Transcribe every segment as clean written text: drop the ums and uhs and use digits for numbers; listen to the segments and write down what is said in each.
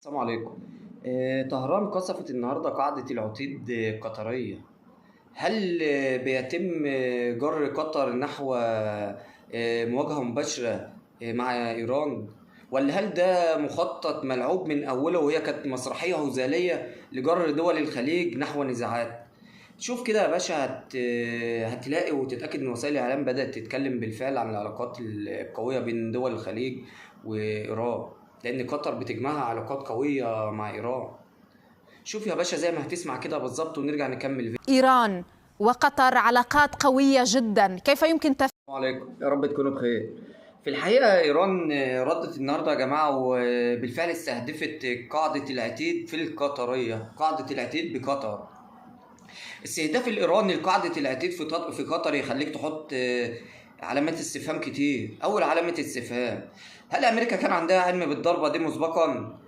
السلام عليكم. طهران قصفت النهارده قاعدة العتيد القطرية. هل بيتم جر قطر نحو مواجهة مباشرة مع إيران؟ ولا هل ده مخطط ملعوب من أوله وهي كانت مسرحية هزالية لجر دول الخليج نحو نزاعات؟ شوف كده يا باشا هتلاقي وتتأكد إن وسائل الإعلام بدأت تتكلم بالفعل عن العلاقات القوية بين دول الخليج وإيران، لأن قطر بتجمعها علاقات قوية مع إيران. شوف يا باشا زي ما هتسمع كده بالظبط ونرجع نكمل فيديو. إيران وقطر علاقات قوية جدا، كيف يمكن السلام عليكم، يا رب تكونوا بخير. في الحقيقة إيران ردت النهاردة يا جماعة وبالفعل استهدفت قاعدة العتيد في القطرية، قاعدة العتيد بقطر. استهداف الإيراني لقاعدة العتيد في قطر يخليك تحط علامات استفهام كتير. أول علامة استفهام: هل أمريكا كان عندها علم بالضربة دي مسبقا؟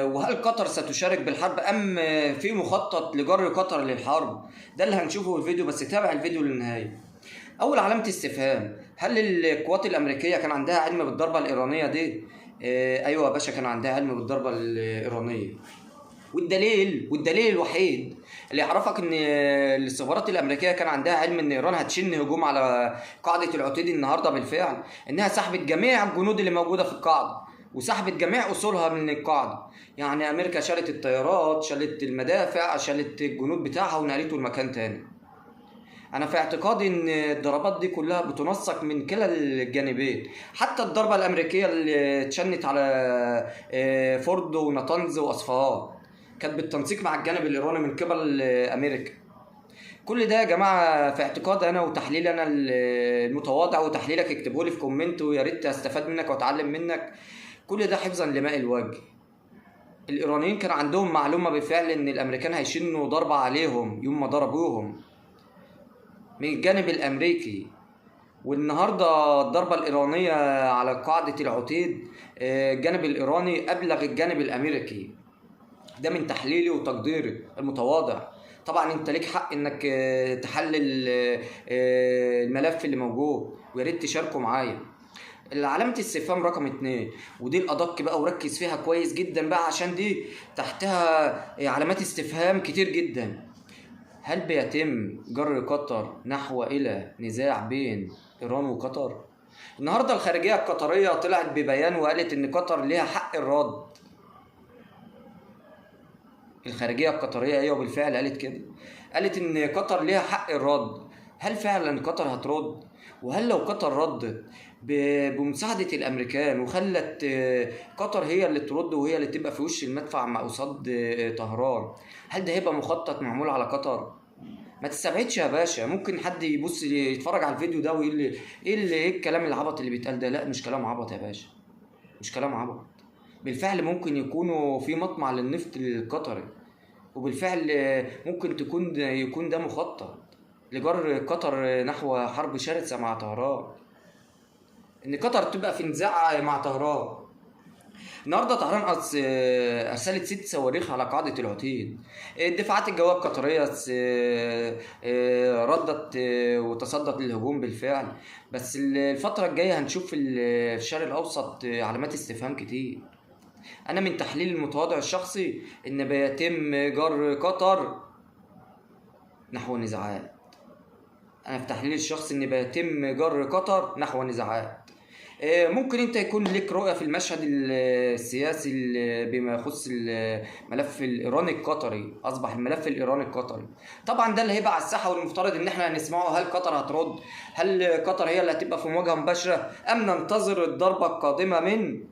وهل قطر ستشارك بالحرب أم في مخطط لجر قطر للحرب؟ ده اللي هنشوفه في الفيديو، بس تابع الفيديو للنهاية. أول علامة استفهام: هل القوات الأمريكية كان عندها علم بالضربة الإيرانية دي؟ أيوة يا باشا، كان عندها علم بالضربة الإيرانية. والدليل الوحيد اللي يعرفك ان الاستخبارات الامريكيه كان عندها علم ان ايران هتشن هجوم على قاعده العتيد النهارده بالفعل، انها سحبت جميع الجنود اللي موجوده في القاعده وسحبت جميع اصولها من القاعده. يعني امريكا شالت الطيارات، شالت المدافع، شالت الجنود بتاعها ونقلته لمكان تاني. انا في اعتقادي ان الضربات دي كلها بتنسق من كلا الجانبين. حتى الضربه الامريكيه اللي اتشنت على فوردو وناتنز واصفهان كانت بالتنسيق مع الجانب الايراني من قبل امريكا. كل ده يا جماعه في اعتقاد انا وتحليل انا المتواضع، وتحليلك اكتبه لي في كومنت ويا ريت استفاد منك واتعلم منك. كل ده حفظا لماء الوجه. الايرانيين كان عندهم معلومه بالفعل ان الامريكان هيشنوا ضربه عليهم يوم ما ضربوهم من الجانب الامريكي. والنهارده الضربه الايرانيه على قاعده العتيد الجانب الايراني ابلغ الجانب الامريكي. ده من تحليلي وتقديري المتواضع. طبعا انت ليك حق انك تحلل الملف اللي موجود، ويا ريت تشاركوا معايا. علامة استفهام رقم 2 ودي الأدق بقى، وركز فيها كويس جدا بقى عشان دي تحتها علامات استفهام كتير جدا. هل بيتم جر قطر نحو إلى نزاع بين إيران وقطر؟ النهارده الخارجية القطرية طلعت ببيان وقالت إن قطر ليها حق الرد. الخارجية القطرية أيوه بالفعل قالت كده، قالت إن قطر ليها حق الرد. هل فعلا قطر هترد؟ وهل لو قطر ردت بمساعدة الأمريكان وخلت قطر هي اللي ترد وهي اللي تبقى في وش المدفع مع قصاد طهران، هل ده هيبقى مخطط معمول على قطر؟ ما تستبعدش يا باشا. ممكن حد يبص يتفرج على الفيديو ده ويقول لي ايه الكلام العبط اللي بيتقال ده؟ لا، مش كلام عبط يا باشا، مش كلام عبط. بالفعل ممكن يكونوا في مطمع للنفط القطري، وبالفعل ممكن يكون ده مخطط لجر قطر نحو حرب شرسة مع طهران، ان قطر تبقى في نزاع مع طهران. النهارده طهران ارسلت 6 صواريخ على قاعده العتيد. الدفاعات الجويه القطريه ردت وتصدت للهجوم بالفعل. بس الفتره الجايه هنشوف في الشرق الاوسط علامات استفهام كتير. انا من تحليل المتواضع الشخصي ان بيتم جر قطر نحو نزاعات. انا في تحليل الشخصي ان بيتم جر قطر نحو نزاعات. ممكن انت يكون لك رؤية في المشهد السياسي بما يخص الملف الايراني القطري. اصبح الملف الايراني القطري طبعا ده اللي هيبقى على الساحة، والمفترض ان احنا هنسمعه. هل قطر هترد؟ هل قطر هي اللي هتبقى في مواجهة مباشرة ام ننتظر الضربة القادمة من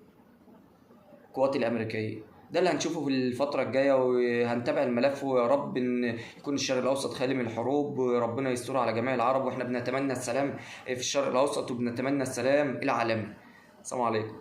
القوات الامريكيه؟ ده اللي هنشوفه في الفترة الجاية، وهنتابع الملف. ويا رب ان يكون الشرق الاوسط خالي من الحروب، وربنا يستر على جميع العرب، واحنا بنتمنى السلام في الشرق الاوسط وبنتمنى السلام العالمي. السلام عليكم.